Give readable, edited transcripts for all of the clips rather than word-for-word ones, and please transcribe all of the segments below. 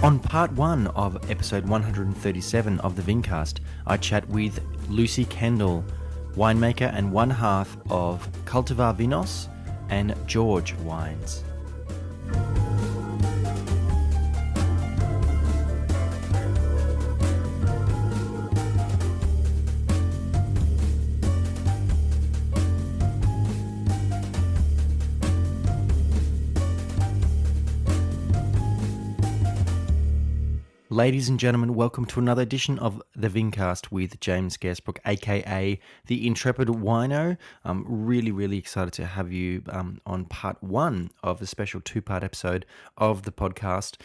On part 1 of episode 137 of the Vincast, I chat with Lucy Kendall, winemaker and one half of Cultivar Vinos and George Wines. Ladies and gentlemen, welcome to another edition of the Vincast with James Garsbrook, aka the Intrepid Wino. I'm really excited to have you on part 1 of the special 2-part episode of the podcast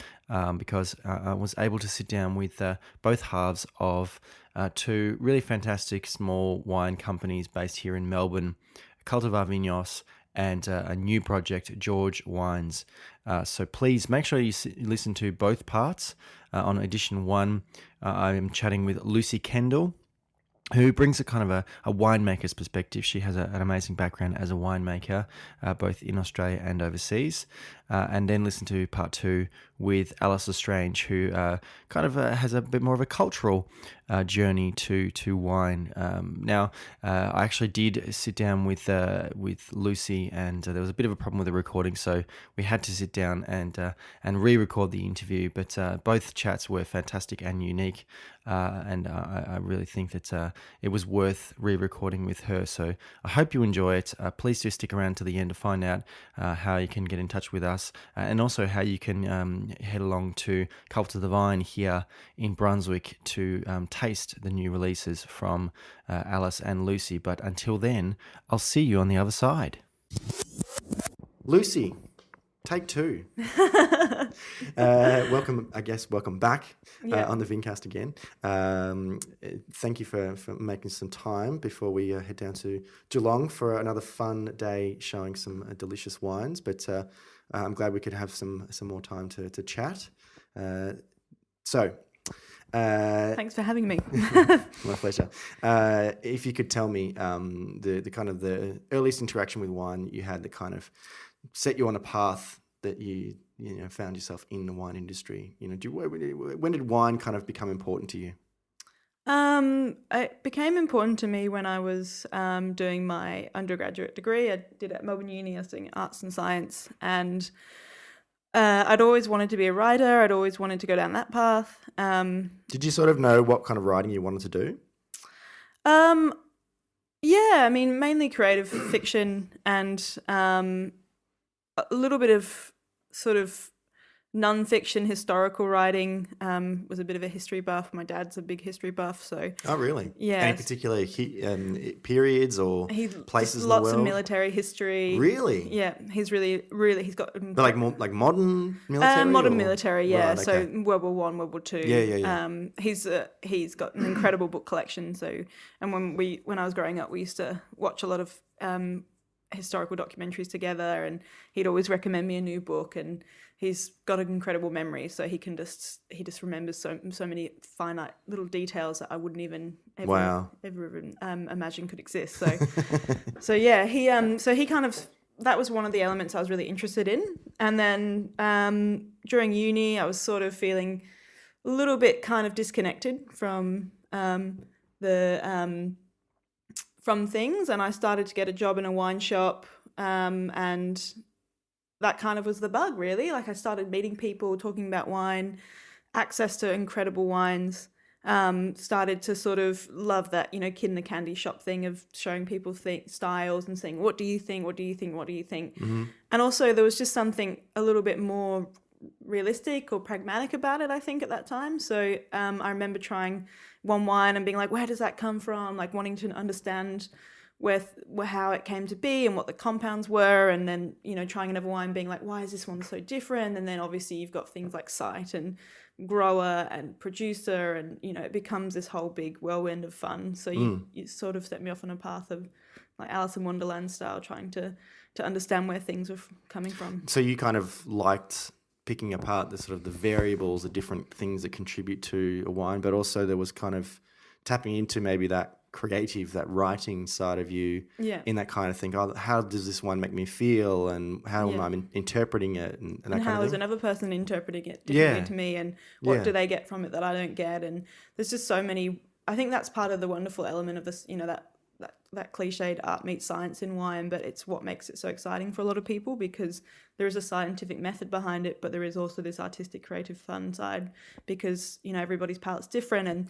because I was able to sit down with both halves of 2 really fantastic small wine companies based here in Melbourne, Cultivar Vinos and a new project, George Wines. So please make sure you listen to both parts. On edition 1, I am chatting with Lucy Kendall, who brings a kind of a winemaker's perspective. She has an amazing background as a winemaker, both in Australia and overseas. And then listen to part 2 with Alice Lestrange, who kind of has a bit more of a cultural journey to wine. Now, I actually did sit down with Lucy, and there was a bit of a problem with the recording, so we had to sit down and re-record the interview. But both chats were fantastic and unique, and I really think that it was worth re-recording with her. So I hope you enjoy it. Please do stick around to the end to find out how you can get in touch with us, and also how you can head along to Cultivar the Vine here in Brunswick to taste the new releases from Alice and Lucy. But until then, I'll see you on the other side. Lucy, take 2. Welcome back on the Vincast again. Thank you for making some time before we head down to Geelong for another fun day showing some delicious wines. But I'm glad we could have some more time to chat. Thanks for having me. My pleasure. If you could tell me the kind of the earliest interaction with wine you had that kind of set you on a path that you found yourself in the wine industry. When did wine kind of become important to you? It became important to me when I was doing my undergraduate degree. I did at Melbourne Uni. I was doing arts and science, and I'd always wanted to be a writer. I'd always wanted to go down that path. Did you sort of know what kind of writing you wanted to do? Yeah, I mean, mainly creative fiction and a little bit of sort of non-fiction historical writing. Was a bit of a history buff. My dad's a big history buff, so. Oh, really? Yeah. Any particular periods or places in the world? Lots of military history. Really? Yeah, he's got. But like more like modern military. Modern military, yeah. Right, okay. So World War One, World War Two. Yeah. He's got an incredible book collection. So, and when I was growing up, we used to watch a lot of historical documentaries together, and he'd always recommend me a new book, and he's got an incredible memory, so he just remembers so many finite little details that I wouldn't even ever imagine could exist. So yeah, he kind of, that was one of the elements I was really interested in. And then during uni, I was sort of feeling a little bit kind of disconnected from from things, and I started to get a job in a wine shop, and that kind of was the bug, really. Like, I started meeting people, talking about wine, access to incredible wines, started to sort of love that, kid in the candy shop thing of showing people styles and saying, what do you think? Mm-hmm. And also there was just something a little bit more realistic or pragmatic about it, I think, at that time. So I remember trying one wine and being like, where does that come from? Like, wanting to understand how it came to be and what the compounds were, and then trying another wine being like, why is this one so different? And then obviously you've got things like site and grower and producer, and it becomes this whole big whirlwind of fun. So you sort of set me off on a path of like Alice in Wonderland style, trying to understand where things were coming from. So you kind of liked picking apart the sort of the variables, the different things that contribute to a wine, but also there was kind of tapping into maybe that creative, that writing side of you Yeah. in that kind of thing. Oh, how does this wine make me feel, and how am Yeah. I interpreting it, and that And kind how of is thing? another person interpreting it differently Yeah, to me, and what yeah, do they get from it that I don't get? And there's just so many. I think that's part of the wonderful element of this, that cliched art meets science in wine, but it's what makes it so exciting for a lot of people, because there is a scientific method behind it, but there is also this artistic, creative, fun side, because everybody's palate's different, and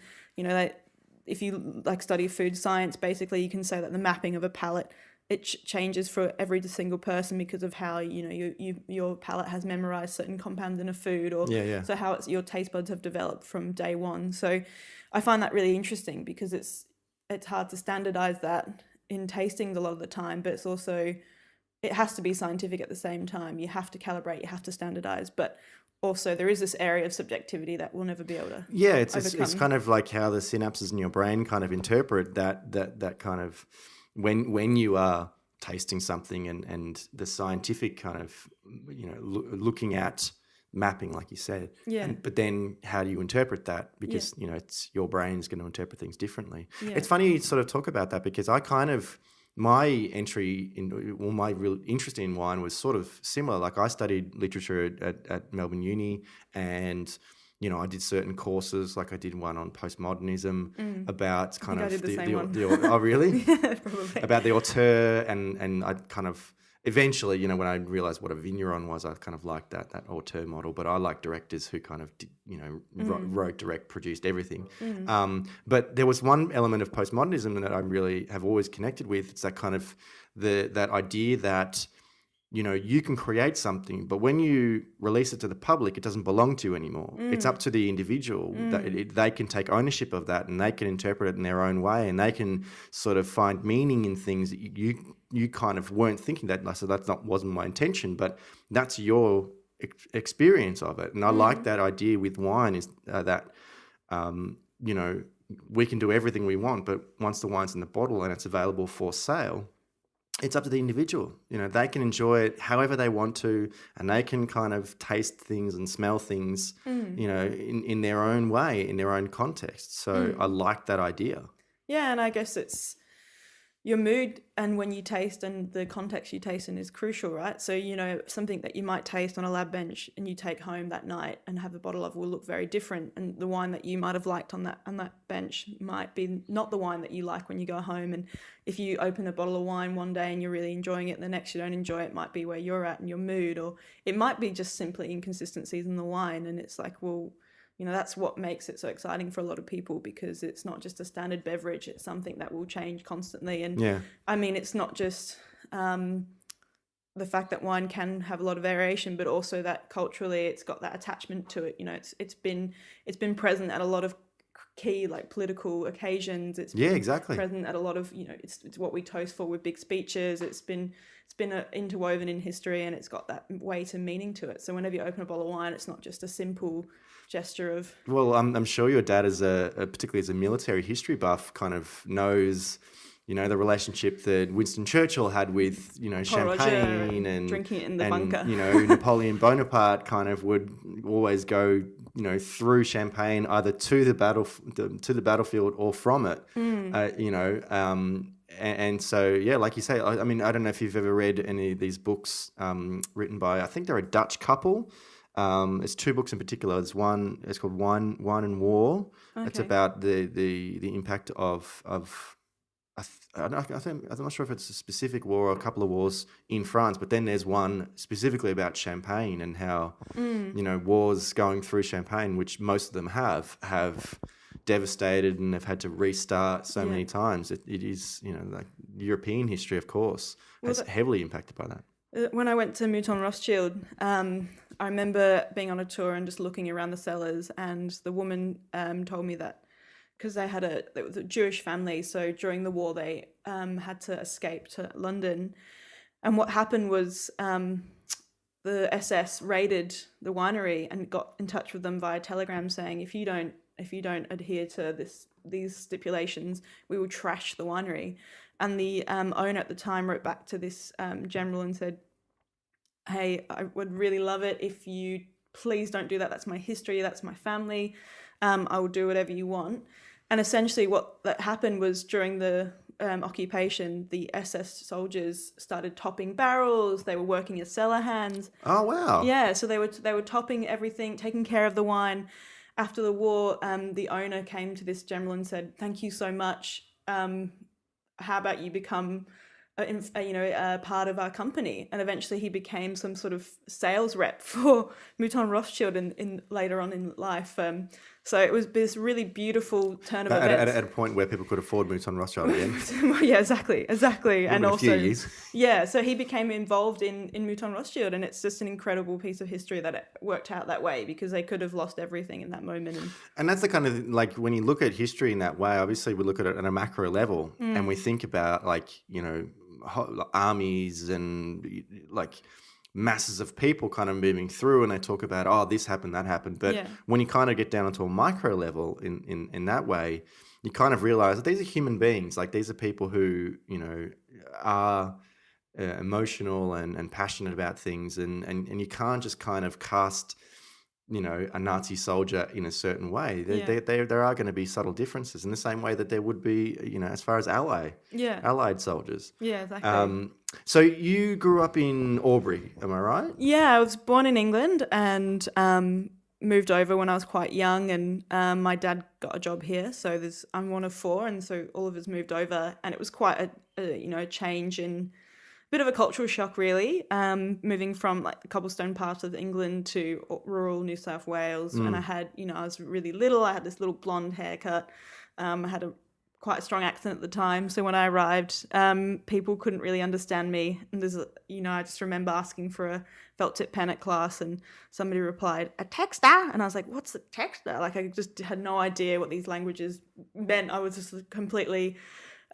if you study food science, basically you can say that the mapping of a palate, it changes for every single person because of how your palate has memorized certain compounds in a food, or yeah. so how your taste buds have developed from day one. So I find that really interesting, because it's hard to standardize that in tastings a lot of the time, but it's also, it has to be scientific at the same time. You have to calibrate, you have to standardize, but also there is this area of subjectivity that we'll never be able to It's overcome. kind of like how the synapses in your brain kind of interpret that kind of when you are tasting something, and the scientific kind of looking at mapping, like you said. Yeah. But then how do you interpret that? Yeah. Because it's your brain's going to interpret things differently. Yeah. It's funny you sort of talk about that, because I kind of, my entry in, well, my real interest in wine was sort of similar. Like, I studied literature at Melbourne Uni, and I did certain courses, like I did one on postmodernism about kind I of did the same one. oh, really? Yeah, probably. About the auteur, and I kind of eventually, when I realized what a vigneron was, I kind of liked that auteur model. But I like directors who kind of did, wrote, direct, produced everything. But there was one element of postmodernism that I really have always connected with. It's that kind of that idea that you can create something, but when you release it to the public, it doesn't belong to you anymore. It's up to the individual. They can take ownership of that, and they can interpret it in their own way, and they can sort of find meaning in things that you kind of weren't thinking that. So wasn't my intention, but that's your experience of it. And I like that idea with wine, is that we can do everything we want, but once the wine's in the bottle and it's available for sale, it's up to the individual. They can enjoy it however they want to, and they can kind of taste things and smell things, in their own way, in their own context. So I like that idea. Yeah, and I guess it's your mood and when you taste and the context you taste in is crucial, right? So, something that you might taste on a lab bench and you take home that night and have a bottle of will look very different. And the wine that you might have liked on that bench might be not the wine that you like when you go home. And if you open a bottle of wine one day and you're really enjoying it, and the next you don't enjoy it, might be where you're at in your mood, or it might be just simply inconsistencies in the wine. And it's like, well, that's what makes it so exciting for a lot of people, because it's not just a standard beverage, it's something that will change constantly. And yeah. I mean, it's not just the fact that wine can have a lot of variation, but also that culturally it's got that attachment to it. It's been present at a lot of key political occasions. It's been exactly present at a lot of it's what we toast for with big speeches. It's been interwoven in history, and it's got that weight and meaning to it. So whenever you open a bottle of wine, it's not just a simple gesture of. Well, I'm sure your dad, particularly as a military history buff, kind of knows, the relationship that Winston Churchill had with, champagne and drinking it in the bunker. Napoleon Bonaparte kind of would always go, through champagne either to the battlefield or from it, And so, like you say, I mean, I don't know if you've ever read any of these books written by, I think they're a Dutch couple. There's two books in particular. There's one, it's called Wine and War. Okay. It's about the impact of I'm not sure if it's a specific war or a couple of wars in France, but then there's one specifically about Champagne and how, wars going through Champagne, which most of them have devastated and have had to restart so many times. It is, like European history, of course, has heavily impacted by that. When I went to Mouton Rothschild, I remember being on a tour and just looking around the cellars, and the woman told me that because it was a Jewish family, so during the war they had to escape to London, and what happened was the SS raided the winery and got in touch with them via telegram saying, if you don't adhere to these stipulations, we will trash the winery. And the owner at the time wrote back to this general and said, hey, I would really love it if you please don't do that. That's my history. That's my family. I will do whatever you want. And essentially what that happened was during the occupation, the SS soldiers started topping barrels. They were working as cellar hands. Oh, wow. Yeah, so they were topping everything, taking care of the wine. After the war, the owner came to this general and said, "Thank you so much. How about you become a part of our company?" And eventually he became some sort of sales rep for Mouton Rothschild in later on in life. So it was this really beautiful turn of events. At a point where people could afford Mouton Rothschild again. Yeah, exactly. And a also, few years. yeah, so he became involved in Mouton Rothschild, and it's just an incredible piece of history that it worked out that way, because they could have lost everything in that moment. And that's the kind of, like, when you look at history in that way, obviously we look at it at a macro level and we think about, like, you know, armies and like masses of people kind of moving through, and they talk about, oh, this happened, that happened. But when you kind of get down onto a micro level in that way, you kind of realize that these are human beings. Like, these are people who, you know, are emotional and passionate about things, and you can't just kind of cast, you know, a Nazi soldier in a certain way. There are going to be subtle differences in the same way that there would be, you know, as far as Allied soldiers. Yeah, exactly. So you grew up in Albury, am I right? Yeah, I was born in England and moved over when I was quite young, and my dad got a job here. So I'm one of four, and so all of us moved over, and it was quite a change in. Bit of a cultural shock, really, moving from like the cobblestone parts of England to rural New South Wales. And I was really little. I had this little blonde haircut. I had quite a strong accent at the time. So when I arrived, people couldn't really understand me. And I just remember asking for a felt tip pen at class, and somebody replied, "A texter?" And I was like, "What's a texter?" Like, I just had no idea what these languages meant. I was just completely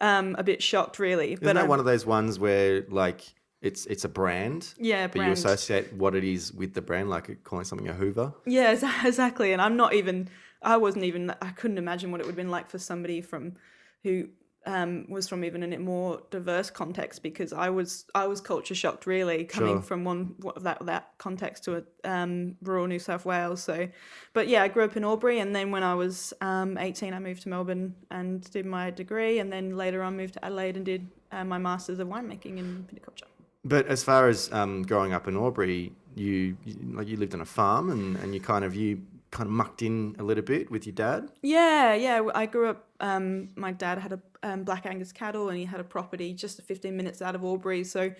a bit shocked, really. Isn't that one of those ones where, like, it's a brand? Yeah, but you associate what it is with the brand, like calling something a Hoover? Yeah, exactly. And I couldn't imagine what it would have been like for somebody who was from even a more diverse context, because I was culture shocked, really, coming from that context to rural New South Wales. So, but yeah, I grew up in Albury, and then when I was 18, I moved to Melbourne and did my degree, and then later on moved to Adelaide and did my Masters of Winemaking in Viticulture. But as far as growing up in Albury, you lived on a farm, and you kind of mucked in a little bit with your dad? Yeah. I grew up, my dad had a Black Angus cattle, and he had a property just 15 minutes out of Albury. So,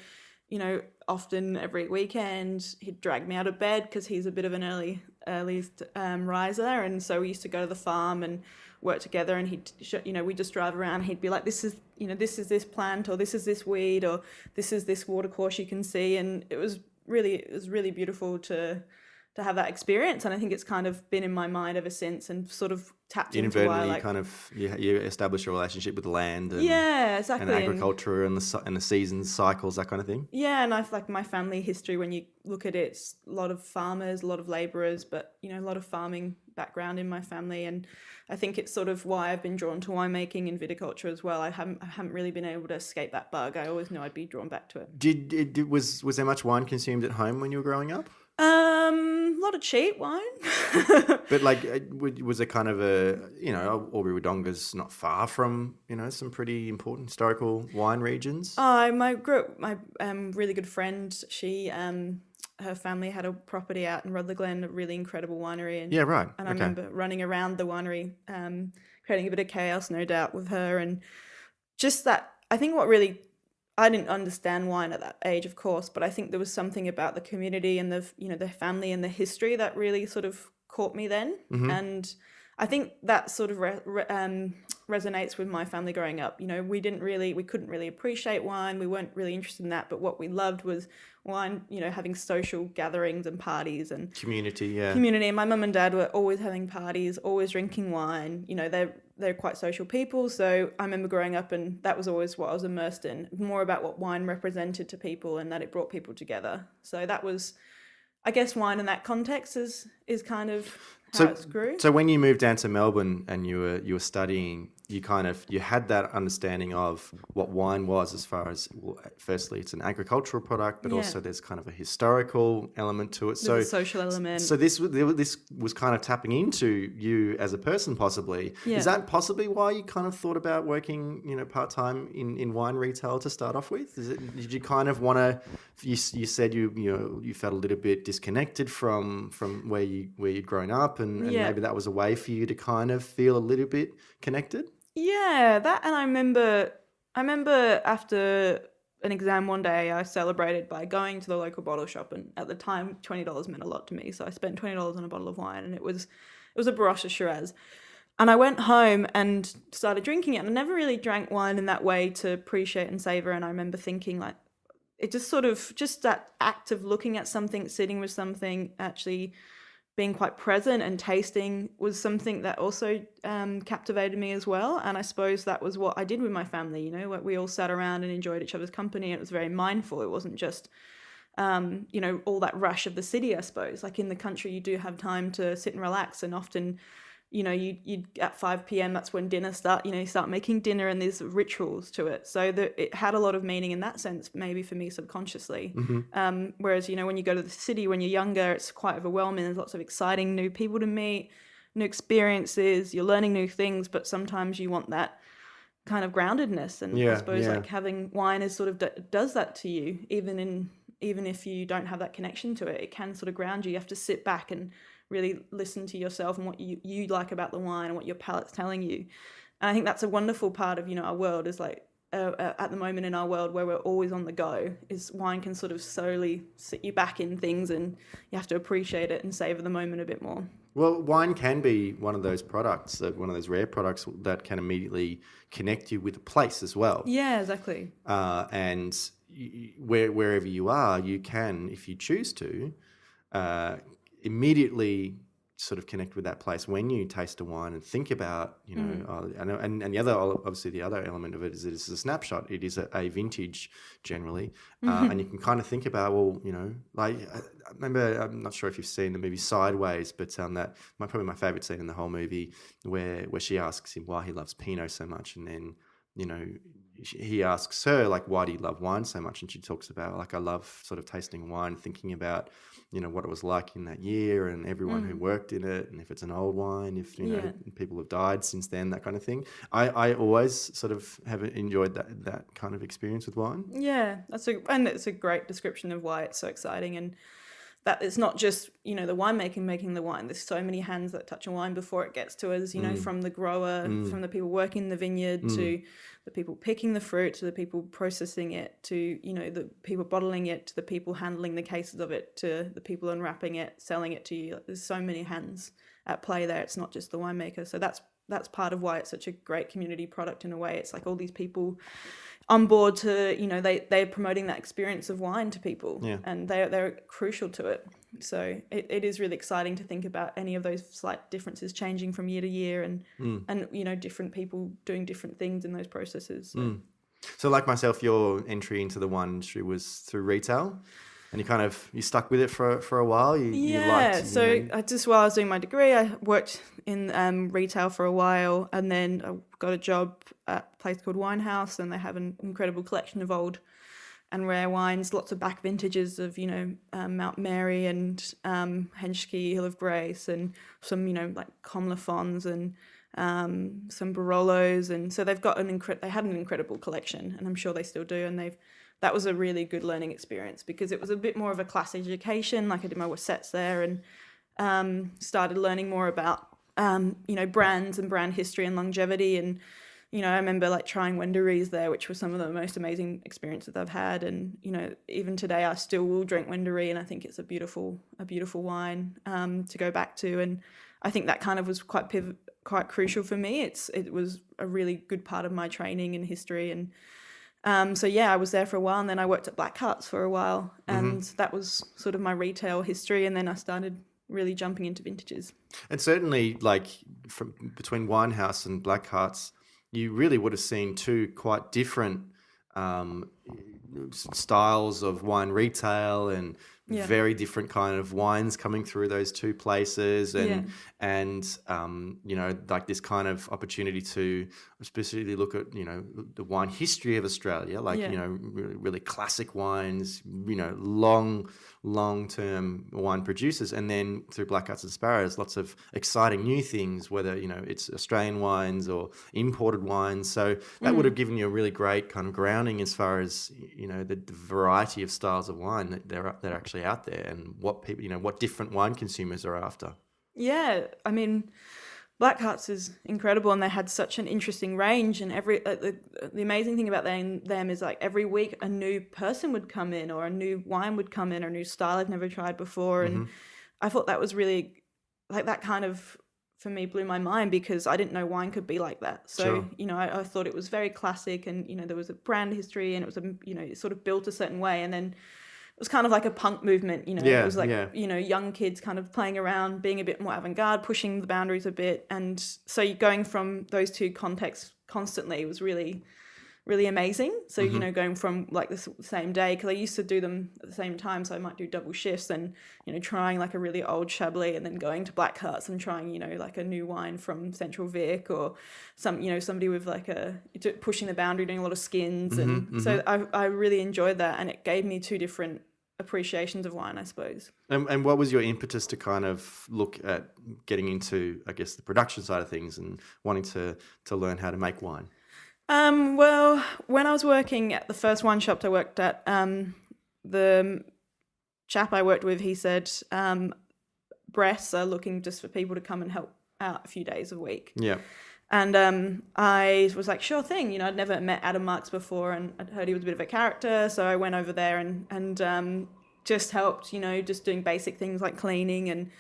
you know, often every weekend he'd drag me out of bed, because he's a bit of an earliest riser. And so we used to go to the farm and work together, and we'd just drive around, and he'd be like, this is this plant, or this is this weed, or this is this watercourse you can see. And it was really beautiful to have that experience, and I think it's kind of been in my mind ever since, and sort of tapped into why, like, you establish a relationship with the land, and, exactly, and agriculture and the seasons, cycles, that kind of thing. Yeah, and I've, like, my family history, when you look at it, it's a lot of farmers, a lot of labourers, but, you know, a lot of farming background in my family, and I think it's sort of why I've been drawn to winemaking and viticulture as well. I haven't really been able to escape that bug. I always knew I'd be drawn back to it. Was there much wine consumed at home when you were growing up? A lot of cheap wine. But, like, was it kind of Albury Wodonga's not far from, you know, some pretty important historical wine regions? My really good friend, she her family had a property out in Rutherglen, a really incredible winery. And, yeah, right. And I remember running around the winery, creating a bit of chaos, no doubt, with her. And just that, I think what really, I didn't understand wine at that age, of course, but I think there was something about the community and the family and the history that really sort of caught me then. Mm-hmm. And I think that sort of resonates with my family growing up. You know, we couldn't really appreciate wine. We weren't really interested in that. But what we loved was wine, you know, having social gatherings and parties and community. Yeah. Community. And my mum and dad were always having parties, always drinking wine. You know, they're quite social people. So I remember growing up, and that was always what I was immersed in, more about what wine represented to people and that it brought people together. So that was, I guess, wine in that context is kind of how it grew. So when you moved down to Melbourne and you were studying, you had that understanding of what wine was, as far as, well, firstly it's an agricultural product, but Yeah. also there's kind of a historical element to it. There's a social element. So this was kind of tapping into you as a person, possibly. Yeah. Is that possibly why you kind of thought about working, part time in wine retail to start off with? Did you kind of want to? You said you felt a little bit disconnected from where you'd grown up, and maybe that was a way for you to kind of feel a little bit connected. Yeah, that, and I remember after an exam one day, I celebrated by going to the local bottle shop, and at the time, $20 meant a lot to me, so I spent $20 on a bottle of wine, and it was a Barossa Shiraz. And I went home and started drinking it, and I never really drank wine in that way to appreciate and savor. And I remember thinking, like, it just sort of, just that act of looking at something, sitting with something, actually being quite present and tasting was something that also captivated me as well. And I suppose that was what I did with my family, we all sat around and enjoyed each other's company. And it was very mindful. It wasn't just, all that rush of the city, I suppose. Like in the country, you do have time to sit and relax, and often, you at 5 p.m, that's when dinner start, you start making dinner, and there's rituals to it. So that it had a lot of meaning in that sense, maybe for me subconsciously. Whereas, when you go to the city when you're younger, it's quite overwhelming. There's lots of exciting new people to meet, new experiences, you're learning new things, but sometimes you want that kind of groundedness. And I suppose like having wine is sort of does that to you, even if you don't have that connection to it. It can sort of ground you. You have to sit back and really listen to yourself and what you like about the wine and what your palate's telling you. And I think that's a wonderful part of, our world is like, at the moment in our world where we're always on the go, is wine can sort of slowly sit you back in things, and you have to appreciate it and savor the moment a bit more. Well, wine can be one of those products, one of those rare products that can immediately connect you with a place as well. Yeah, exactly. And wherever you are, you can, if you choose to, immediately sort of connect with that place when you taste a wine and think about, and the other, obviously the other element of it is it's a snapshot. It is a vintage generally. And you can kind of think about, well, like I remember, I'm not sure if you've seen the movie Sideways, but that probably my favorite scene in the whole movie where she asks him why he loves Pinot so much. And then, he asks her, like, why do you love wine so much? And she talks about, like, I love sort of tasting wine, thinking about, what it was like in that year and everyone who worked in it, and if it's an old wine, if, people have died since then, that kind of thing. I always sort of have enjoyed that kind of experience with wine. Yeah, and it's a great description of why it's so exciting, and that it's not just, the winemaking making the wine. There's so many hands that touch a wine before it gets to us, from the grower, from the people working the vineyard, to the people picking the fruit, to the people processing it, to, the people bottling it, to the people handling the cases of it, to the people unwrapping it, selling it to you. There's so many hands at play there. It's not just the winemaker. So that's part of why it's such a great community product in a way. It's like all these people on board to, they're promoting that experience of wine to people, and they're crucial to it. So it is really exciting to think about any of those slight differences changing from year to year, and different people doing different things in those processes. So like myself, your entry into the wine industry was through retail, and you stuck with it for a while. Just while I was doing my degree, I worked in retail for a while, and then I got a job at a place called Winehouse, and they have an incredible collection of old and rare wines, lots of back vintages of, Mount Mary and Henschke, Hill of Grace, and some, like Comlafons and some Barolos. And so they've got they had an incredible collection, and I'm sure they still do. And that was a really good learning experience, because it was a bit more of a class education. Like I did my WSETs there, and started learning more about, brands and brand history and longevity. And, I remember like trying Wendourie's there, which was some of the most amazing experiences I've had. And, even today I still will drink Wendourie, and I think it's a beautiful wine to go back to. And I think that kind of was quite crucial for me. It was a really good part of my training in history. And I was there for a while, and then I worked at Blackhearts for a while, and that was sort of my retail history. And then I started really jumping into vintages. And certainly, like between Winehouse and Blackhearts, you really would have seen two quite different styles of wine retail, and Yeah. very different kind of wines coming through those two places, and you know, like this kind of opportunity to specifically look at, you know, the wine history of Australia, like, Yeah. you know, really classic wines, you know, long-term wine producers, and then through Blackhearts and Sparrows, lots of exciting new things, whether, you know, it's Australian wines or imported wines. So that would have given you a really great kind of grounding as far as, you know, the variety of styles of wine that are actually out there, and what people, you know, what different wine consumers are after. Yeah, I mean, Blackhearts is incredible, and they had such an interesting range. And the amazing thing about them is like every week a new person would come in, or a new wine would come in, or a new style I've never tried before. And I thought that was really like that kind of, for me, blew my mind, because I didn't know wine could be like that. So, Sure. you know, I thought it was very classic, and, you know, there was a brand history, and it was you know, it sort of built a certain way. And then it was kind of like a punk movement, you know. Yeah, it was like, yeah. you know, young kids kind of playing around, being a bit more avant-garde, pushing the boundaries a bit. And so going from those two contexts constantly was really, really amazing. So, you know, going from like the same day, because I used to do them at the same time, so I might do double shifts, and, you know, trying like a really old Chablis, and then going to Blackhearts and trying, you know, like a new wine from Central Vic, or you know, somebody with like pushing the boundary, doing a lot of skins. And so I really enjoyed that, and it gave me two different appreciations of wine, I suppose. And what was your impetus to kind of look at getting into, I guess, the production side of things and wanting to learn how to make wine? Well, when I was working at the first wine shop I worked at, the chap I worked with, he said, Brests are looking just for people to come and help out a few days a week. Yeah. And I was like, sure thing. You know, I'd never met Adam Marks before, and I'd heard he was a bit of a character. So I went over there and just helped, you know, just doing basic things like cleaning and,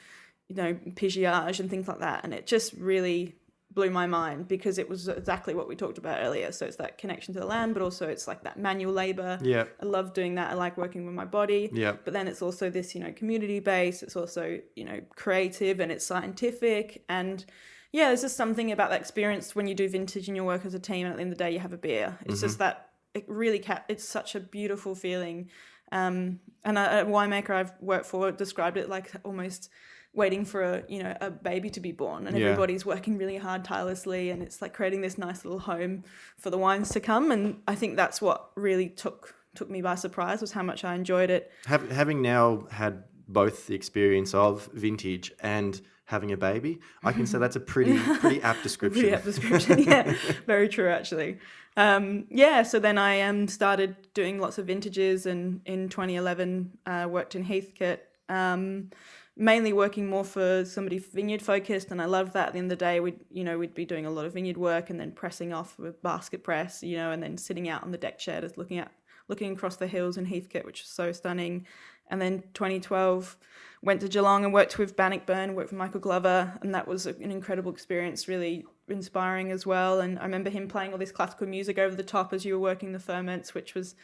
you know, pigeage and things like that. And it just really blew my mind, because it was exactly what we talked about earlier. So it's that connection to the land, but also it's like that manual labor. Yeah. I love doing that. I like working with my body. Yeah. But then it's also this, you know, community based. It's also, you know, creative, and it's scientific. And yeah, there's just something about that experience when you do vintage and you work as a team, and at the end of the day you have a beer. It's just that it really it's such a beautiful feeling. And a winemaker I've worked for described it like almost waiting for a baby to be born, and everybody's working really hard tirelessly, and it's like creating this nice little home for the wines to come. And I think that's what really took me by surprise, was how much I enjoyed it. Having now had both the experience of vintage and having a baby, I can say that's a pretty apt description. Pretty apt description, yeah. Very true, actually. So then I started doing lots of vintages, and in 2011 worked in Heathcote, mainly working more for somebody vineyard focused, and I loved that. At the end of the day, we'd be doing a lot of vineyard work, and then pressing off with basket press, you know, and then sitting out on the deck chair just looking across the hills in Heathcote, which was so stunning. And then 2012 went to Geelong and worked with Bannockburn, worked with Michael Glover, and that was an incredible experience, really inspiring as well. And I remember him playing all this classical music over the top as you were working the ferments, which was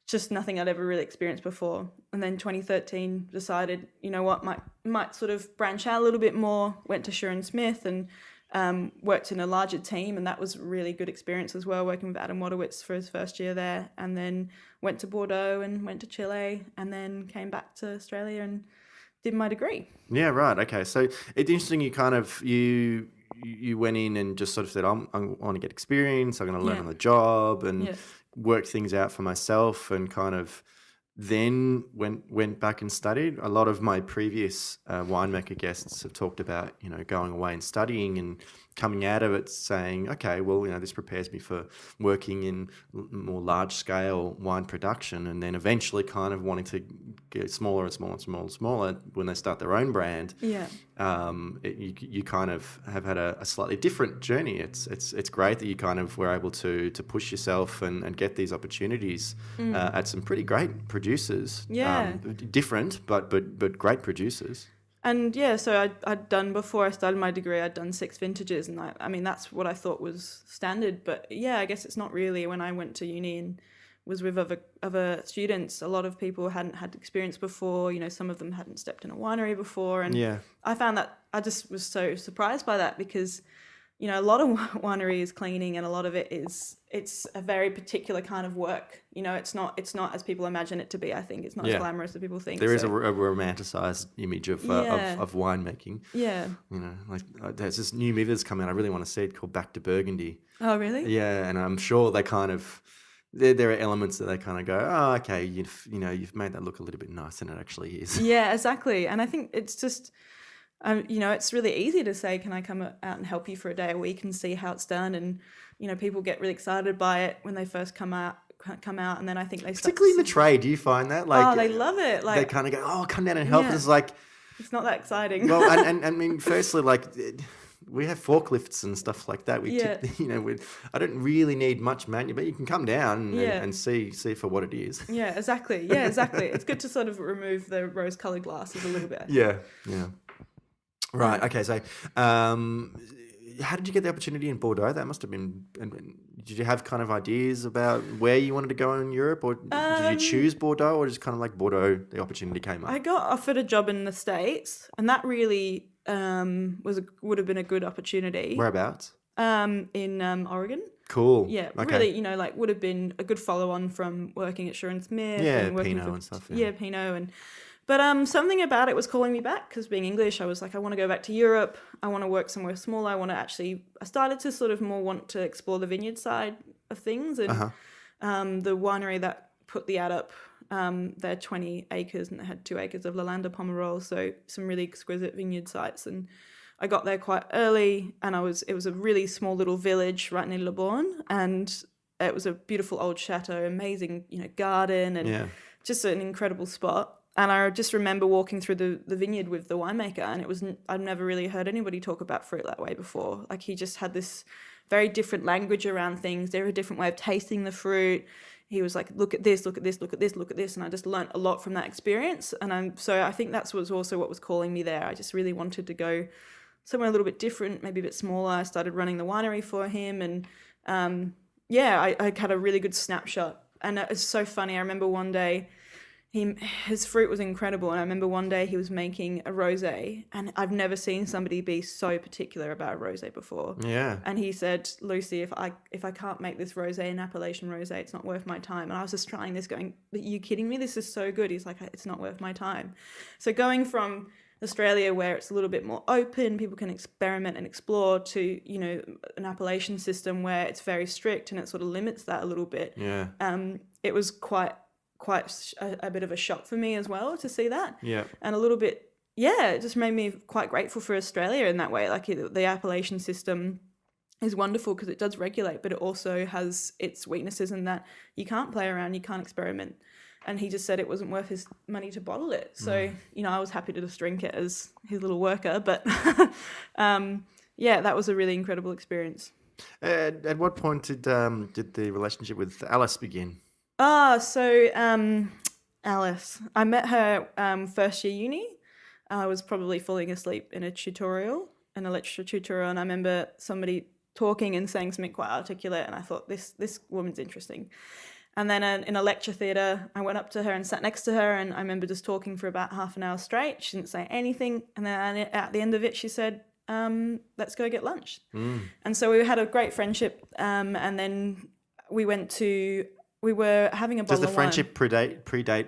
just nothing I'd ever really experienced before. And then 2013 decided, you know what, might sort of branch out a little bit more, went to Sheeran Smith and worked in a larger team, and that was a really good experience as well, working with Adam Wadowitz for his first year there, and then went to Bordeaux and went to Chile, and then came back to Australia and did my degree. Yeah, right. Okay. So it's interesting, you went in and just sort of said, I want to get experience, I'm going to learn on the job and work things out for myself, and kind of then went back and studied. A lot of my previous winemaker guests have talked about, you know, going away and studying and coming out of it saying, okay, well, you know, this prepares me for working in more large scale wine production, and then eventually kind of wanting to get smaller and smaller and smaller and smaller when they start their own brand. Yeah. You kind of have had a slightly different journey. It's great that you kind of were able to push yourself and get these opportunities at some pretty great producers. Yeah. Different, but great producers. And yeah, so I'd done, before I started my degree, I'd done 6 vintages, and I mean, that's what I thought was standard. But yeah, I guess it's not really. When I went to uni and was with other students, a lot of people hadn't had experience before. You know, some of them hadn't stepped in a winery before, and I found that I just was so surprised by that, because a lot of winery is cleaning, and a lot of it's a very particular kind of work. It's not as people imagine it to be. I think it's not as glamorous as people think. There is a romanticized image of winemaking. Yeah. There's this new movie that's come out. I really want to see it, called Back to Burgundy. Oh, really? Yeah, and I'm sure they kind of there are elements that they kind of go, oh, okay, you've made that look a little bit nicer than it actually is. Yeah, exactly. And I think it's just. It's really easy to say, can I come out and help you for a day a week and see how it's done? And, people get really excited by it when they first come out. And then I think they particularly in the trade, do you find that? They love it. They kind of go, oh, come down and help. It's like... It's not that exciting. Well, and I mean, firstly, we have forklifts and stuff like that. I don't really need much manual, but you can come down and see for what it is. Yeah, exactly. It's good to sort of remove the rose-coloured glasses a little bit. Yeah. Right. Okay. So, how did you get the opportunity in Bordeaux? That must have been. Did you have kind of ideas about where you wanted to go in Europe, or did you choose Bordeaux, or just kind of like Bordeaux, the opportunity came up? I got offered a job in the States, and that really would have been a good opportunity. Whereabouts? In Oregon. Cool. Yeah. Okay. Really, would have been a good follow-on from working at Sher & Smith. Yeah, and working Pinot and stuff. Yeah, Pinot But something about it was calling me back, because being English, I was like, I want to go back to Europe. I want to work somewhere smaller. I started to sort of more want to explore the vineyard side of things. And the winery that put the ad up, they're 20 acres and they had 2 acres of Lalande Pomerol. So some really exquisite vineyard sites. And I got there quite early, and it was a really small little village right near Le Borgne. And it was a beautiful old chateau, amazing, garden, and just an incredible spot. And I just remember walking through the vineyard with the winemaker, and I'd never really heard anybody talk about fruit that way before. Like, he just had this very different language around things. There was a different way of tasting the fruit. He was like, look at this, look at this, look at this, look at this. And I just learnt a lot from that experience. And so I think that was also what was calling me there. I just really wanted to go somewhere a little bit different, maybe a bit smaller. I started running the winery for him. And I had a really good snapshot. And it was so funny. I remember one day, his fruit was incredible, and I remember one day he was making a rosé, and I've never seen somebody be so particular about a rosé before. Yeah. And he said, Lucy, if I can't make this rosé an appellation rosé, it's not worth my time. And I was just trying this, going, are you kidding me? This is so good. He's like, it's not worth my time. So going from Australia, where it's a little bit more open, people can experiment and explore, to an appellation system where it's very strict and it sort of limits that a little bit. Yeah. It was quite a bit of a shock for me as well to see that. Yeah. And a little bit, it just made me quite grateful for Australia in that way. Like, the appellation system is wonderful because it does regulate, but it also has its weaknesses in that you can't play around, you can't experiment. And he just said it wasn't worth his money to bottle it. So, I was happy to just drink it as his little worker. But that was a really incredible experience. At what point did the relationship with Alice begin? Alice. I met her first year uni. I was probably falling asleep in a lecture tutorial, and I remember somebody talking and saying something quite articulate, and I thought, this woman's interesting. And then in a lecture theatre, I went up to her and sat next to her, and I remember just talking for about half an hour straight. She didn't say anything, and then at the end of it, she said, let's go get lunch. And so we had a great friendship, and then we were having a bottle of wine. Does the friendship predate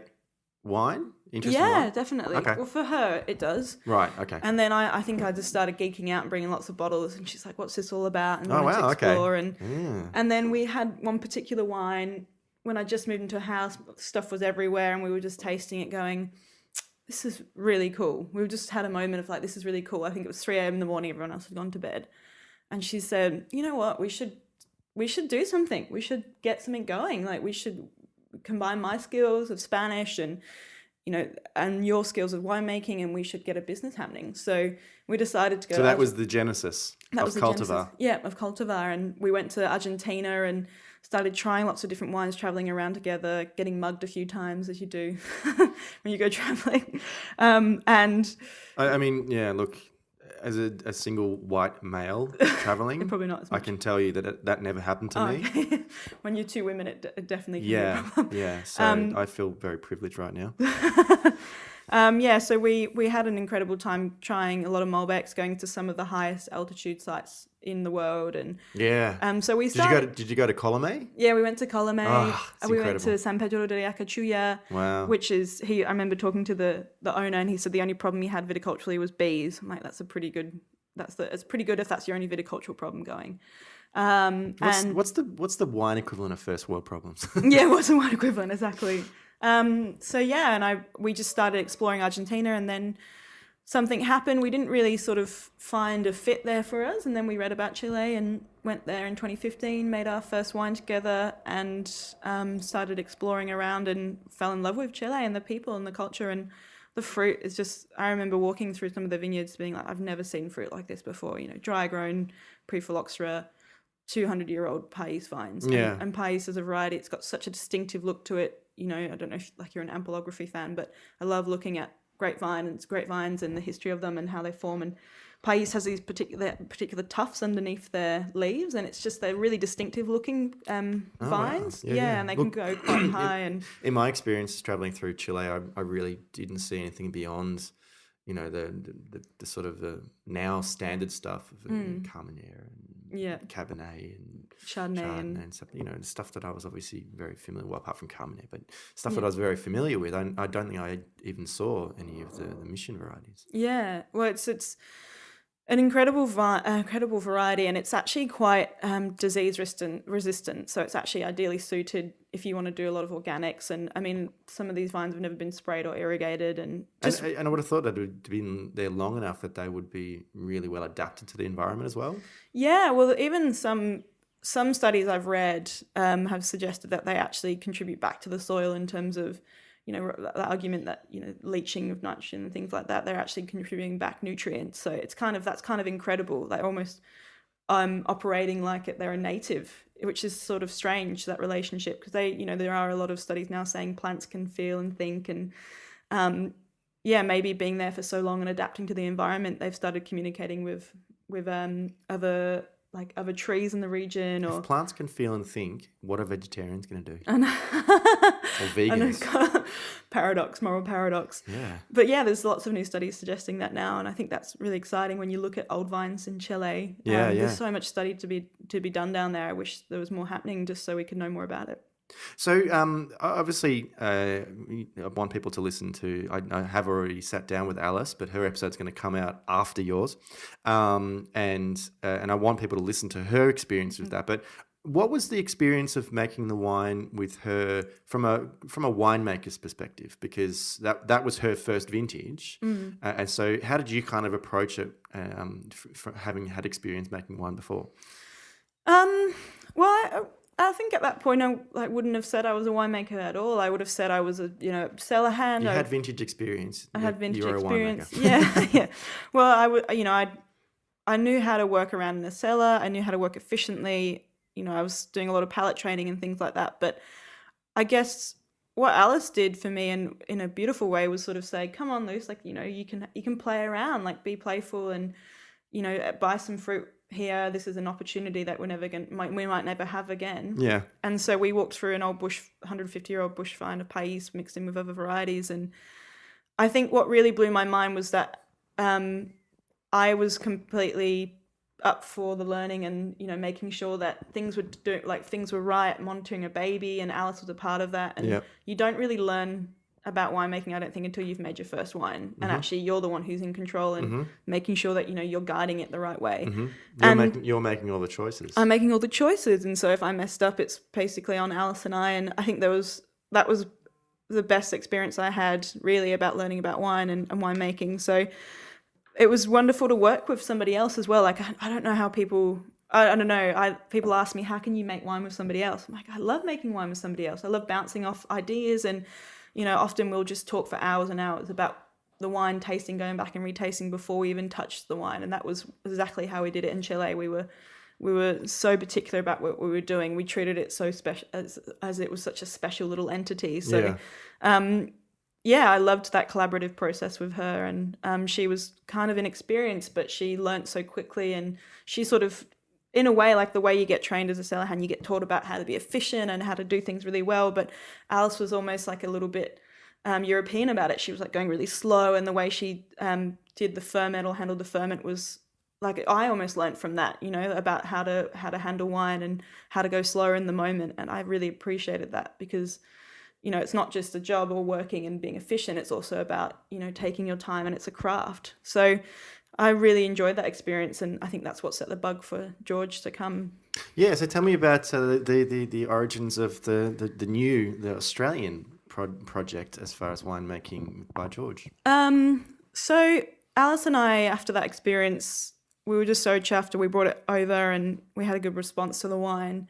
wine? Interesting. Yeah, wine? Definitely. Okay. Well, for her, it does. Right, okay. And then I think I just started geeking out and bringing lots of bottles, and she's like, what's this all about? And wanted to explore. Okay. And then we had one particular wine when I just moved into a house, stuff was everywhere, and we were just tasting it going, this is really cool. We just had a moment of like, this is really cool. I think it was 3 a.m. in the morning, everyone else had gone to bed. And she said, you know what, we should do something. We should get something going. Like, we should combine my skills of Spanish and your skills of winemaking, and we should get a business happening. So we decided to go. So that was the genesis of Cultivar. Yeah, of Cultivar. And we went to Argentina and started trying lots of different wines, traveling around together, getting mugged a few times, as you do when you go traveling. And I mean, yeah, look, as a single white male traveling, probably not as much. I can tell you that never happened to me. Okay. When you're 2 women, it definitely can be a problem. Yeah. So I feel very privileged right now. So we had an incredible time trying a lot of Malbecs, going to some of the highest altitude sites in the world, and so we started. Did you go to Colomé? Yeah, we went to Colomé. Oh, it's We went incredible. to San Pedro de Acachuya, Wow. which is I remember talking to the owner, and he said the only problem he had viticulturally was bees. I'm like, it's pretty good if that's your only viticultural problem going. What's the wine equivalent of first world problems? Yeah, what's the wine equivalent exactly? We just started exploring Argentina, and then something happened. We didn't really sort of find a fit there for us, and then we read about Chile and went there in 2015, made our first wine together, and started exploring around and fell in love with Chile and the people and the culture, and the fruit is just, I remember walking through some of the vineyards being like, I've never seen fruit like this before, dry grown, pre-phylloxera, 200-year-old Pais vines. Yeah. And Pais as a variety, it's got such a distinctive look to it. I don't know if you're an ampelography fan, but I love looking at grapevines and the history of them and how they form. And Pais has these particular tufts underneath their leaves, and it's just they're really distinctive looking vines. Wow. Yeah, and they can go quite high. And in my experience traveling through Chile, I really didn't see anything beyond, the sort of the now standard stuff of Carmenere and Cabernet and Chardonnay and stuff, stuff that I was obviously very familiar. Well, apart from Carmenere, but stuff that I was very familiar with. I don't think I even saw any of the mission varieties. Yeah, well, it's an incredible variety, and it's actually quite disease resistant. So it's actually ideally suited if you want to do a lot of organics. And I mean, some of these vines have never been sprayed or irrigated, and I would have thought that it would have been there long enough that they would be really well adapted to the environment as well. Yeah, well, even some studies I've read have suggested that they actually contribute back to the soil in terms of, the argument that, leaching of nitrogen and things like that, they're actually contributing back nutrients. So that's kind of incredible. They're almost operating like they're a native, which is sort of strange, that relationship, because there are a lot of studies now saying plants can feel and think, and maybe being there for so long and adapting to the environment, they've started communicating with other trees in the region. Or if plants can feel and think, what are vegetarians going to do? Or vegans? Moral paradox. Yeah. But yeah, there's lots of new studies suggesting that now, and I think that's really exciting when you look at old vines in Chile. There's so much study to be done down there. I wish there was more happening, just so we could know more about it. So obviously, I want people to listen to. I have already sat down with Alice, but her episode's going to come out after yours, and I want people to listen to her experience with that. But what was the experience of making the wine with her from a winemaker's perspective? Because that was her first vintage, and so how did you kind of approach it, having had experience making wine before? I think at that point I wouldn't have said I was a winemaker at all. I would have said I was a cellar hand. You had vintage experience. I had vintage experience. Yeah. Yeah. Well, I knew how to work around in the cellar. I knew how to work efficiently. I was doing a lot of palate training and things like that. But I guess what Alice did for me, and in a beautiful way, was sort of say, "Come on, Luce, you can play around, be playful, and buy some fruit here. This is an opportunity that we might never have again." Yeah. And so we walked through an old 150-year-old bush vine of Pais mixed in with other varieties, and I think what really blew my mind was that I was completely up for the learning and making sure that things were right, monitoring a baby, and Alice was a part of that. And you don't really learn about winemaking, I don't think, until you've made your first wine, and actually you're the one who's in control and making sure that you're guiding it the right way. You're making all the choices. I'm making all the choices, and so if I messed up, it's basically on Alice and I. And I think that was the best experience I had, really, about learning about wine and winemaking. So it was wonderful to work with somebody else as well. I don't know how people. I don't know. People ask me, how can you make wine with somebody else? I'm like, I love making wine with somebody else. I love bouncing off ideas, and often we'll just talk for hours and hours about the wine, tasting, going back and retasting before we even touched the wine. And that was exactly how we did it in Chile. We were so particular about what we were doing. We treated it so special, as it was such a special little entity. So, I loved that collaborative process with her. And she was kind of inexperienced, but she learnt so quickly, and she sort of, in a way, like the way you get trained as a cellar hand, you get taught about how to be efficient and how to do things really well. But Alice was almost like a little bit European about it. She was like going really slow, and the way she did the ferment or handled the ferment was like, I almost learned from that, you know, about how to handle wine and how to go slower in the moment. And I really appreciated that because, you know, it's not just a job or working and being efficient. It's also about, you know, taking your time, and it's a craft. So I really enjoyed that experience, and I think that's what set the bug for George to come. Yeah, so tell me about the origins of the Australian project as far as winemaking by George. So Alice and I, after that experience, we were just so chuffed. We brought it over, and we had a good response to the wine.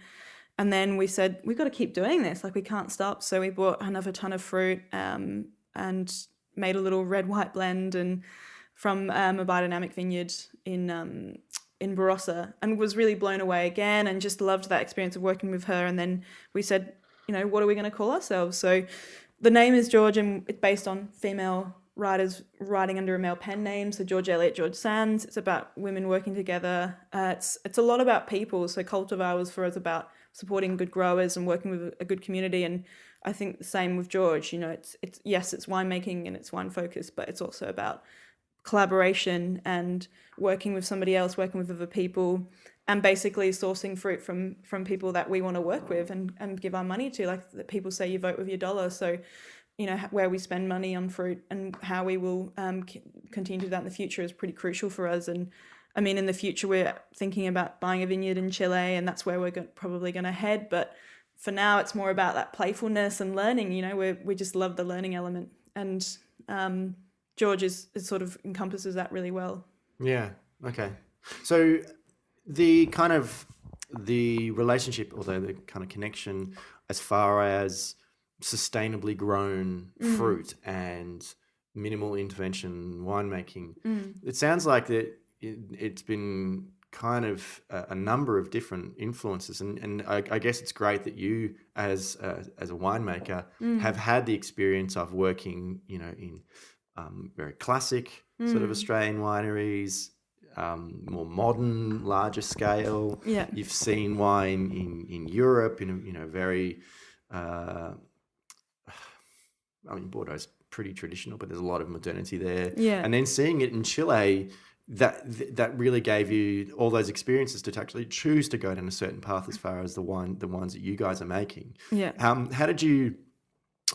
And then we said, we've got to keep doing this. Like, we can't stop. So we bought another ton of fruit and made a little red-white blend and from a biodynamic vineyard in Barossa, and was really blown away again, and just loved that experience of working with her. And then we said, you know, what are we going to call ourselves? So the name is George, and it's based on female writers writing under a male pen name. So George Eliot, George Sands. It's about women working together. It's a lot about people. So Cultivar was for us about supporting good growers and working with a good community. And I think the same with George. You know, it's yes, it's winemaking and it's wine focused, but it's also about collaboration and working with somebody else, working with other people, and basically sourcing fruit from people that we want to work with and give our money to. Like the people say, you vote with your dollar. So, you know, where we spend money on fruit and how we will continue to do that in the future is pretty crucial for us. And I mean, in the future, we're thinking about buying a vineyard in Chile, and that's where we're probably going to head. But for now, it's more about that playfulness and learning. You know, we just love the learning element, and George is sort of encompasses that really well. Yeah. Okay. So the relationship, or the kind of connection, as far as sustainably grown fruit and minimal intervention winemaking, it sounds like that it's been kind of a number of different influences, and I guess it's great that you as a winemaker have had the experience of working, you know, in very classic sort of Australian wineries, more modern, larger scale. Yeah. You've seen wine in Europe in a, you know, very I mean, Bordeaux's pretty traditional, but there's a lot of modernity there. Yeah. And then seeing it in Chile, that really gave you all those experiences to actually choose to go down a certain path as far as the wines that you guys are making. Yeah. How did you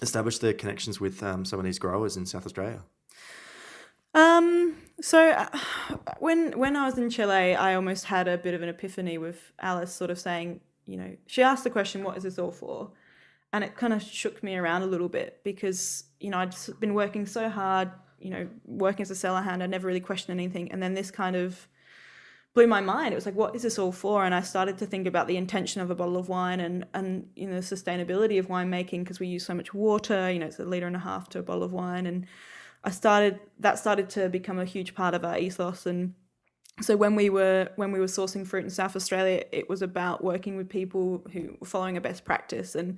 establish the connections with some of these growers in South Australia? So when I was in Chile, I almost had a bit of an epiphany with Alice sort of saying, you know, she asked the question, what is this all for? And it kind of shook me around a little bit because, you know, I'd been working so hard, you know, working as a cellar hand. I never really questioned anything. And then this kind of blew my mind. It was like, what is this all for? And I started to think about the intention of a bottle of wine and you know, the sustainability of winemaking, because we use so much water, you know, it's 1.5 liters to a bottle of wine. And that started to become a huge part of our ethos. And so when we were sourcing fruit in South Australia, it was about working with people who were following a best practice and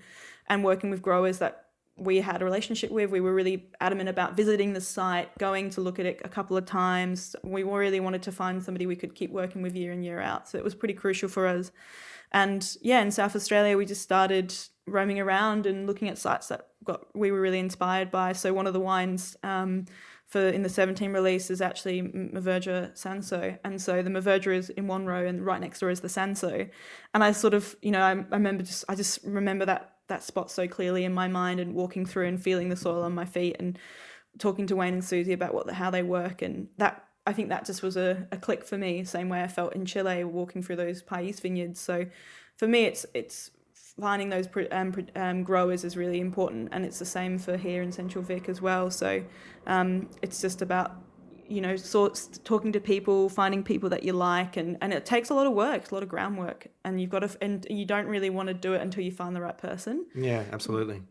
working with growers that we had a relationship with. We were really adamant about visiting the site, going to look at it a couple of times. We really wanted to find somebody we could keep working with year in, year out. So it was pretty crucial for us. And yeah, in South Australia, we just started roaming around and looking at sites that we were really inspired by. So one of the wines in the 17 release is actually Mourvedre Sanso. And so the Mourvedre is in one row and right next door is the Sanso. And I sort of, you know, I just remember that spot so clearly in my mind, and walking through and feeling the soil on my feet and talking to Wayne and Susie about how they work. And that, I think that just was a click for me, same way I felt in Chile walking through those Pais vineyards. So for me, it's finding those growers is really important, and it's the same for here in Central Vic as well. So it's just about, you know, talking to people, finding people that you like, and it takes a lot of work, it's a lot of groundwork, and you don't really want to do it until you find the right person. Yeah, absolutely.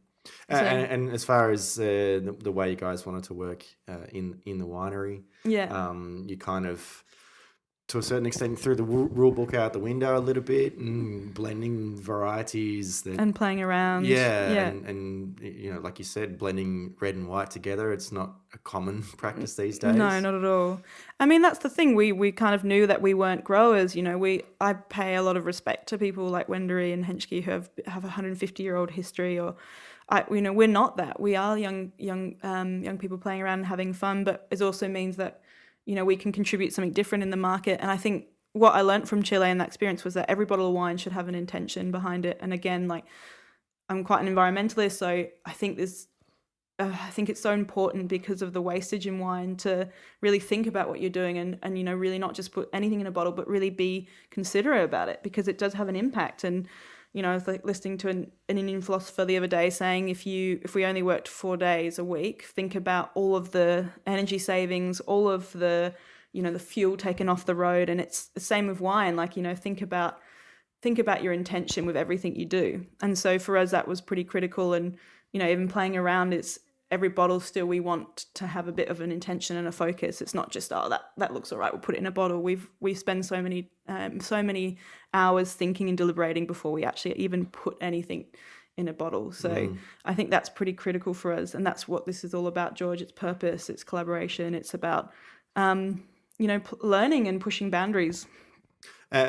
So, and as far as the way you guys wanted to work in the winery, yeah. You kind of, to a certain extent, threw the rule book out the window a little bit, and blending varieties And playing around. Yeah. And you know, like you said, blending red and white together, it's not a common practice these days. No, not at all. I mean, that's the thing. We kind of knew that we weren't growers. You know, I pay a lot of respect to people like Winery and Henschke who have a 150-year-old history, or we're not that. We are young people playing around and having fun, but it also means that, we can contribute something different in the market. And I think what I learned from Chile and that experience was that every bottle of wine should have an intention behind it. And again, like, I'm quite an environmentalist, so I think it's so important because of the wastage in wine to really think about what you're doing and really not just put anything in a bottle, but really be considerate about it, because it does have an impact. And I was like listening to an Indian philosopher the other day saying, if we only worked 4 days a week, think about all of the energy savings, all of the the fuel taken off the road. And it's the same with wine. Like, think about your intention with everything you do. And so for us, that was pretty critical. And even playing around, it's every bottle still we want to have a bit of an intention and a focus. It's not just, oh, that looks all right, we'll put it in a bottle. We spend so many hours thinking and deliberating before we actually even put anything in a bottle. So I think that's pretty critical for us, and that's what this is all about, George. It's purpose, it's collaboration, it's about learning and pushing boundaries.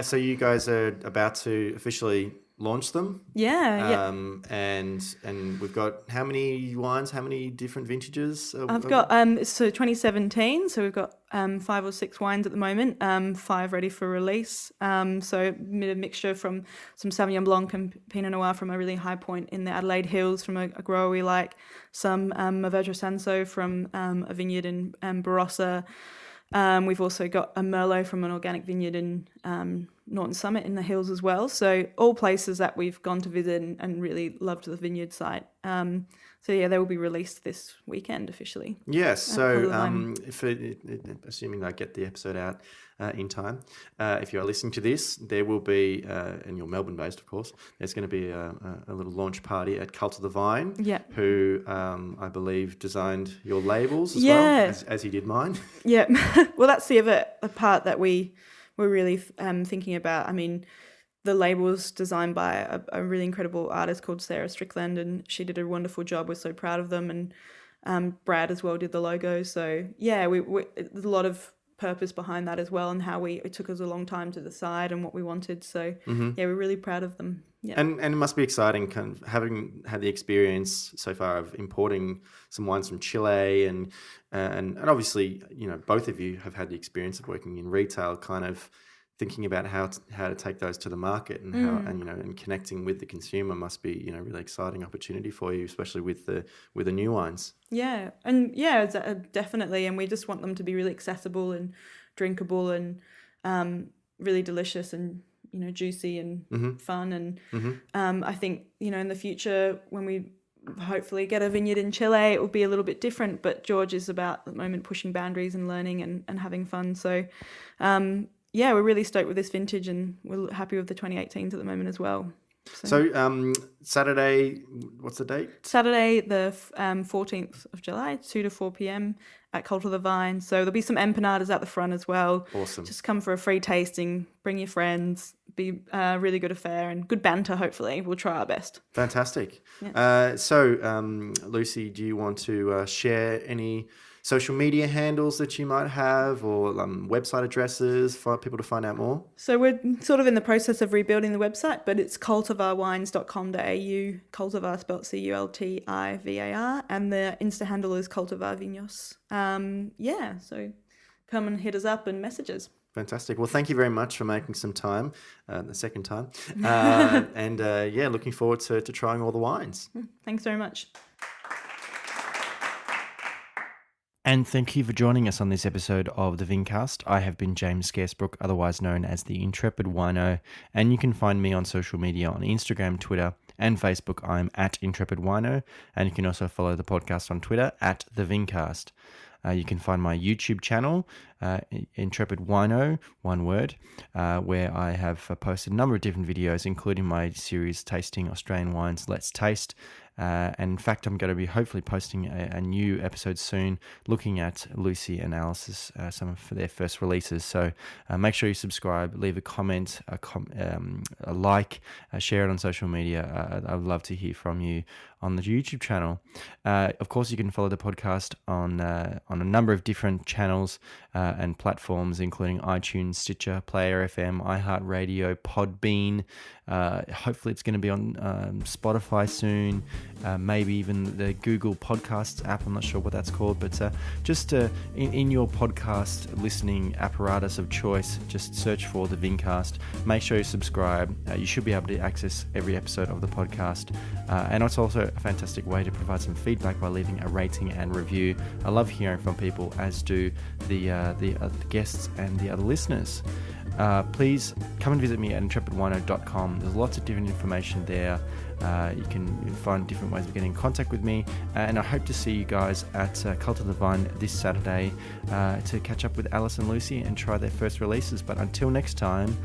So you guys are about to officially launch them? Yeah. And we've got how many wines, how many different vintages? I've got 2017, so we've got 5 or 6 wines at the moment, 5 ready for release. So a mixture from some Sauvignon Blanc and Pinot Noir from a really high point in the Adelaide Hills from a grower we like, some Mourvedre Sanso from a vineyard in Barossa. We've also got a Merlot from an organic vineyard in Norton Summit in the hills as well. So all places that we've gone to visit and really loved the vineyard site. So yeah, they will be released this weekend officially. Yes. So assuming I get the episode out in time, if you are listening to this, there will be, and you're Melbourne based, of course, there's going to be a little launch party at Cultivar Vino, who I believe designed your labels as well, as he did mine. Yeah. Well, that's the other part that we were really thinking about. I mean, the label was designed by a really incredible artist called Sarah Strickland, and she did a wonderful job. We're so proud of them. And Brad as well did the logo. So yeah, there's a lot of purpose behind that as well, and how it took us a long time to decide and what we wanted. So yeah, we're really proud of them. Yeah. And it must be exciting kind of having had the experience so far of importing some wines from Chile and obviously, both of you have had the experience of working in retail, kind of thinking about how to take those to the market and how and connecting with the consumer must be really exciting opportunity for you, especially with the new wines. Yeah, and yeah, definitely. And we just want them to be really accessible and drinkable and really delicious and juicy and fun. And I think in the future when we hopefully get a vineyard in Chile, it will be a little bit different. But George is about at the moment pushing boundaries and learning and having fun. So yeah, we're really stoked with this vintage, and we're happy with the 2018s at the moment as well. So Saturday, what's the date? Saturday, the 14th of July, 2 to 4 p.m. at Cultivar Vino. So there'll be some empanadas at the front as well. Awesome. Just come for a free tasting, bring your friends, be a really good affair and good banter, hopefully. We'll try our best. Fantastic. Yeah. So Lucy, do you want to share any social media handles that you might have, or website addresses for people to find out more? So we're sort of in the process of rebuilding the website, but it's cultivarwines.com.au, Cultivar spelled Cultivar, and the Insta handle is Cultivar Vinos. So come and hit us up and message us. Fantastic. Well, thank you very much for making some time, the second time. Looking forward to trying all the wines. Thanks very much. And thank you for joining us on this episode of the Vincast. I have been James Scaresbrook, otherwise known as the Intrepid Wino, and you can find me on social media on Instagram, Twitter, and Facebook. I'm at Intrepid Wino, and you can also follow the podcast on Twitter at the Vincast. You can find my YouTube channel, Intrepid Wino, one word, where I have posted a number of different videos, including my series Tasting Australian Wines, Let's Taste. And in fact, I'm going to be hopefully posting a new episode soon looking at Lucy and Alice's, some of their first releases. So make sure you subscribe, leave a comment, a like, share it on social media. I would love to hear from you on the YouTube channel. Of course, you can follow the podcast on a number of different channels and platforms, including iTunes, Stitcher, Player FM, iHeartRadio, Podbean. Hopefully it's going to be on Spotify soon. maybe even the Google Podcasts app. I'm not sure what that's called, but just in your podcast listening apparatus of choice, just search for the Vincast. Make sure you subscribe. You should be able to access every episode of the podcast. And it's also a fantastic way to provide some feedback by leaving a rating and review. I love hearing from people, as do the other guests and the other listeners. Please come and visit me at intrepidwino.com. There's lots of different information there. You can find different ways of getting in contact with me, and I hope to see you guys at Cultivar Vine this Saturday to catch up with Alice and Lucy and try their first releases. But until next time,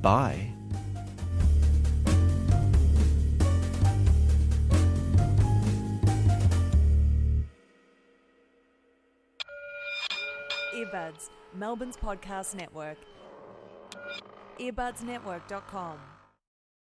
bye. Earbuds, Melbourne's podcast network. earbudsnetwork.com